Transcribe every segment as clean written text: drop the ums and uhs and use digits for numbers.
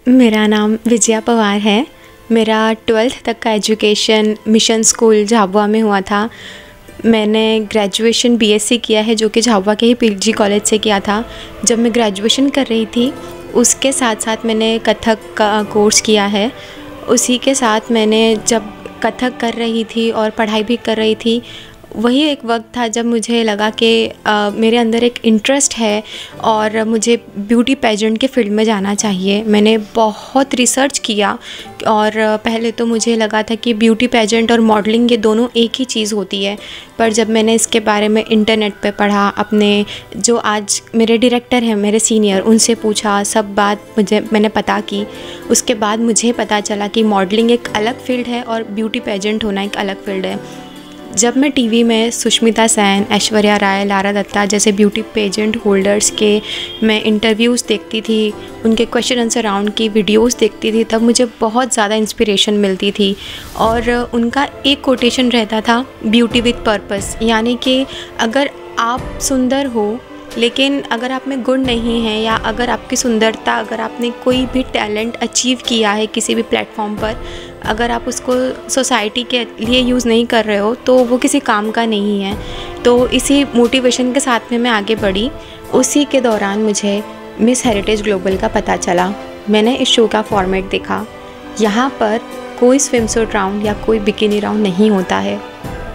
मेरा नाम विजया पवार है। मेरा 12th तक का एजुकेशन मिशन स्कूल झाबुआ में हुआ था। मैंने ग्रेजुएशन बीएससी किया है, जो कि झाबुआ के ही पीजी कॉलेज से किया था। जब मैं ग्रेजुएशन कर रही थी, उसके साथ साथ मैंने कथक का कोर्स किया है। उसी के साथ मैंने जब कथक कर रही थी और पढ़ाई भी कर रही थी, वही एक वक्त था जब मुझे लगा कि मेरे अंदर एक इंटरेस्ट है और मुझे ब्यूटी पेजेंट के फील्ड में जाना चाहिए। मैंने बहुत रिसर्च किया और पहले तो मुझे लगा था कि ब्यूटी पेजेंट और मॉडलिंग ये दोनों एक ही चीज़ होती है। पर जब मैंने इसके बारे में इंटरनेट पे पढ़ा, अपने जो आज मेरे डायरेक्टर हैं, मेरे सीनियर, उनसे पूछा, सब बात मैंने पता की। उसके बाद मुझे पता चला कि मॉडलिंग एक अलग फ़ील्ड है और ब्यूटी पेजेंट होना एक अलग फ़ील्ड है। जब मैं टीवी में सुष्मिता सेन, ऐश्वर्या राय, लारा दत्ता जैसे ब्यूटी पेजेंट होल्डर्स के मैं इंटरव्यूज़ देखती थी, उनके क्वेश्चन आंसर राउंड की वीडियोस देखती थी, तब मुझे बहुत ज़्यादा इंस्पिरेशन मिलती थी। और उनका एक कोटेशन रहता था, ब्यूटी विद पर्पस, यानी कि अगर आप सुंदर हो लेकिन अगर आप में गुण नहीं है, या अगर आपकी सुंदरता, अगर आपने कोई भी टैलेंट अचीव किया है किसी भी प्लेटफॉर्म पर, अगर आप उसको सोसाइटी के लिए यूज़ नहीं कर रहे हो तो वो किसी काम का नहीं है। तो इसी मोटिवेशन के साथ में मैं आगे बढ़ी। उसी के दौरान मुझे मिस हेरिटेज ग्लोबल का पता चला। मैंने इस शो का फॉर्मेट देखा। यहाँ पर कोई स्विम सूट राउंड या कोई बिकिनी राउंड नहीं होता है,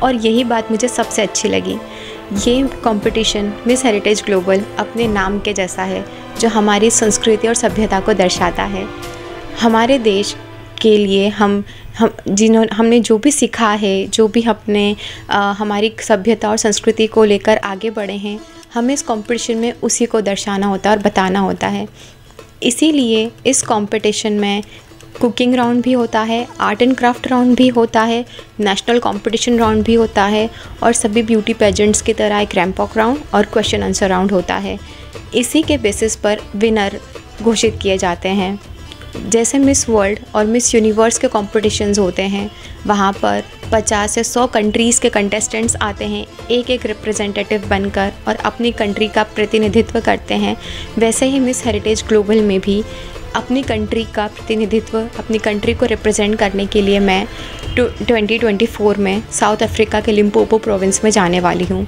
और यही बात मुझे सबसे अच्छी लगी। ये कंपटीशन मिस हेरिटेज ग्लोबल अपने नाम के जैसा है, जो हमारी संस्कृति और सभ्यता को दर्शाता है। हमारे देश के लिए हमने जो भी सीखा है, जो भी हमारी सभ्यता और संस्कृति को लेकर आगे बढ़े हैं, हमें इस कंपटीशन में उसी को दर्शाना होता है और बताना होता है। इसीलिए इस कंपटीशन में कुकिंग राउंड भी होता है, आर्ट एंड क्राफ्ट राउंड भी होता है, नेशनल कंपटीशन राउंड भी होता है, और सभी ब्यूटी पेजेंट्स की तरह एक रैंप वॉक राउंड और क्वेश्चन आंसर राउंड होता है। इसी के बेसिस पर विनर घोषित किए जाते हैं। जैसे मिस वर्ल्ड और मिस यूनिवर्स के कॉम्पिटिशन्स होते हैं, वहाँ पर 50 से 100 कंट्रीज़ के कंटेस्टेंट्स आते हैं, एक एक रिप्रेजेंटेटिव बनकर, और अपनी कंट्री का प्रतिनिधित्व करते हैं। वैसे ही मिस हेरिटेज ग्लोबल में भी अपनी कंट्री का प्रतिनिधित्व, अपनी कंट्री को रिप्रेजेंट करने के लिए मैं 2024 में साउथ अफ्रीका के लिम्पोपो प्रोविंस में जाने वाली हूँ।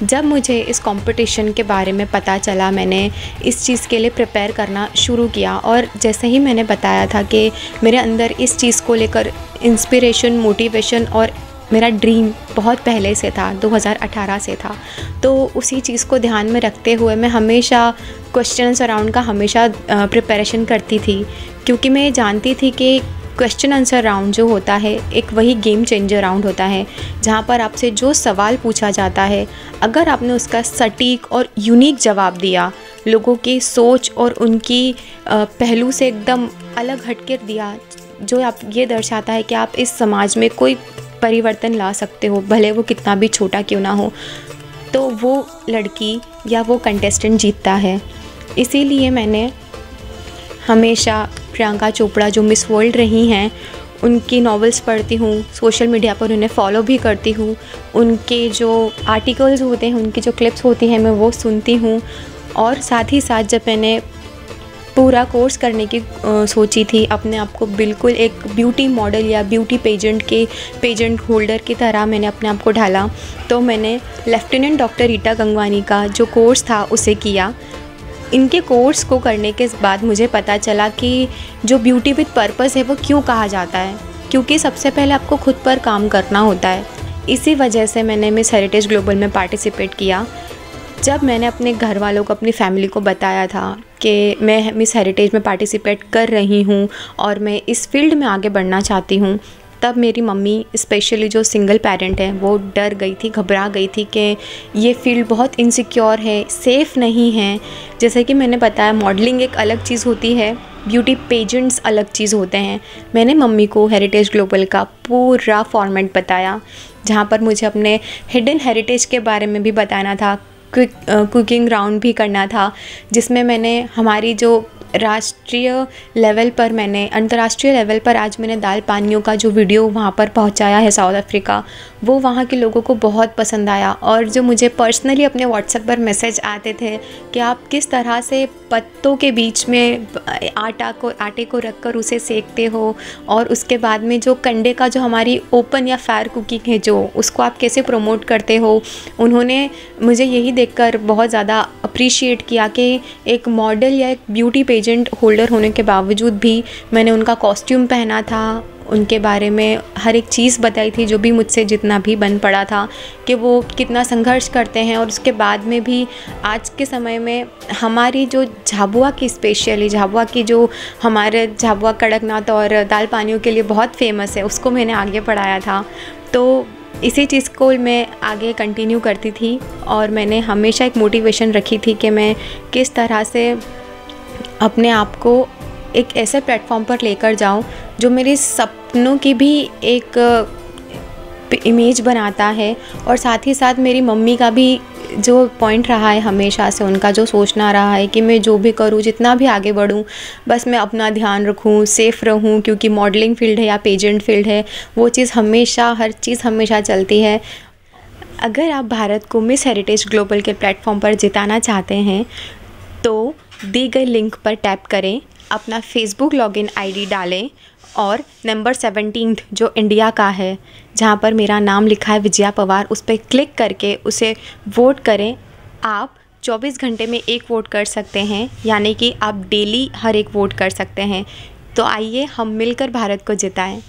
जब मुझे इस कंपटीशन के बारे में पता चला, मैंने इस चीज़ के लिए प्रिपेयर करना शुरू किया। और जैसे ही मैंने बताया था कि मेरे अंदर इस चीज़ को लेकर इंस्पिरेशन, मोटिवेशन और मेरा ड्रीम बहुत पहले से था, 2018 से था, तो उसी चीज़ को ध्यान में रखते हुए मैं हमेशा क्वेश्चन आंसर राउंड का हमेशा प्रिपरेशन करती थी, क्योंकि मैं जानती थी कि क्वेश्चन आंसर राउंड जो होता है एक वही गेम चेंजर राउंड होता है, जहाँ पर आपसे जो सवाल पूछा जाता है, अगर आपने उसका सटीक और यूनिक जवाब दिया, लोगों की सोच और उनकी पहलू से एकदम अलग हटकर दिया, जो आप ये दर्शाता है कि आप इस समाज में कोई परिवर्तन ला सकते हो, भले वो कितना भी छोटा क्यों ना हो, तो वो लड़की या वो कंटेस्टेंट जीतता है। इसीलिए मैंने हमेशा प्रियंका चोपड़ा, जो मिस वर्ल्ड रही हैं, उनकी नॉवेल्स पढ़ती हूँ, सोशल मीडिया पर उन्हें फॉलो भी करती हूँ, उनके जो आर्टिकल्स होते हैं, उनकी जो क्लिप्स होती हैं, मैं वो सुनती हूँ। और साथ ही साथ जब मैंने पूरा कोर्स करने की सोची थी, अपने आप को बिल्कुल एक ब्यूटी मॉडल या ब्यूटी पेजेंट होल्डर की तरह मैंने अपने आप को ढाला, तो मैंने लेफ्टिनेंट डॉक्टर रीटा गंगवानी का जो कोर्स था उसे किया। इनके कोर्स को करने के बाद मुझे पता चला कि जो ब्यूटी विद पर्पस है वो क्यों कहा जाता है, क्योंकि सबसे पहले आपको खुद पर काम करना होता है। इसी वजह से मैंने मिस हेरिटेज ग्लोबल में पार्टिसिपेट किया। जब मैंने अपने घर वालों को, अपनी फैमिली को बताया था कि मैं मिस हेरिटेज में पार्टिसिपेट कर रही हूँ और मैं इस फील्ड में आगे बढ़ना चाहती हूँ, तब मेरी मम्मी, स्पेशली जो सिंगल पेरेंट है, वो डर गई थी, घबरा गई थी कि ये फील्ड बहुत इनसिक्योर है, सेफ़ नहीं है। जैसे कि मैंने बताया, मॉडलिंग एक अलग चीज़ होती है, ब्यूटी पेजेंट्स अलग चीज़ होते हैं। मैंने मम्मी को हेरिटेज ग्लोबल का पूरा फॉर्मेट बताया, जहाँ पर मुझे अपने हिडन हेरिटेज के बारे में भी बताना था, कुकिंग राउंड भी करना था, जिसमें मैंने हमारी जो राष्ट्रीय लेवल पर, मैंने अंतर्राष्ट्रीय लेवल पर आज मैंने दाल पानियों का जो वीडियो वहाँ पर पहुँचाया है साउथ अफ्रीका, वो वहाँ के लोगों को बहुत पसंद आया। और जो मुझे पर्सनली अपने व्हाट्सएप पर मैसेज आते थे कि आप किस तरह से पत्तों के बीच में आटे को रख कर उसे सेकते हो, और उसके बाद में जो कंडे का जो हमारी ओपन या फायर कुकिंग है जो उसको आप कैसे प्रमोट करते हो, उन्होंने मुझे यही देखकर बहुत ज़्यादा अप्रिशिएट किया कि एक मॉडल या एक ब्यूटी पेजेंट होल्डर होने के बावजूद भी मैंने उनका कॉस्ट्यूम पहना था, उनके बारे में हर एक चीज़ बताई थी जो भी मुझसे जितना भी बन पड़ा था कि वो कितना संघर्ष करते हैं। और उसके बाद में भी आज के समय में हमारी जो झाबुआ की स्पेशली झाबुआ की जो हमारे झाबुआ कड़कनाथ और दाल पानियों के लिए बहुत फेमस है, उसको मैंने आगे बढ़ाया था। तो इसी चीज़ को मैं आगे कंटिन्यू करती थी और मैंने हमेशा एक मोटिवेशन रखी थी कि मैं किस तरह से अपने आप को एक ऐसे प्लेटफॉर्म पर लेकर जाऊं जो मेरे सपनों की भी एक इमेज बनाता है, और साथ ही साथ मेरी मम्मी का भी जो पॉइंट रहा है हमेशा से, उनका जो सोचना रहा है कि मैं जो भी करूं, जितना भी आगे बढ़ूं, बस मैं अपना ध्यान रखूं, सेफ़ रहूं, क्योंकि मॉडलिंग फ़ील्ड है या पेजेंट फ़ील्ड है, वो चीज़ हमेशा हर चीज़ हमेशा चलती है। अगर आप भारत को मिस हेरिटेज ग्लोबल के प्लेटफॉर्म पर जिताना चाहते हैं तो दी गई लिंक पर टैप करें, अपना फेसबुक लॉगिन आईडी डालें और नंबर 17 जो इंडिया का है, जहाँ पर मेरा नाम लिखा है विजया पवार, उस पर क्लिक करके उसे वोट करें। आप 24 घंटे में एक वोट कर सकते हैं, यानी कि आप डेली हर एक वोट कर सकते हैं। तो आइए हम मिलकर भारत को जिताएं।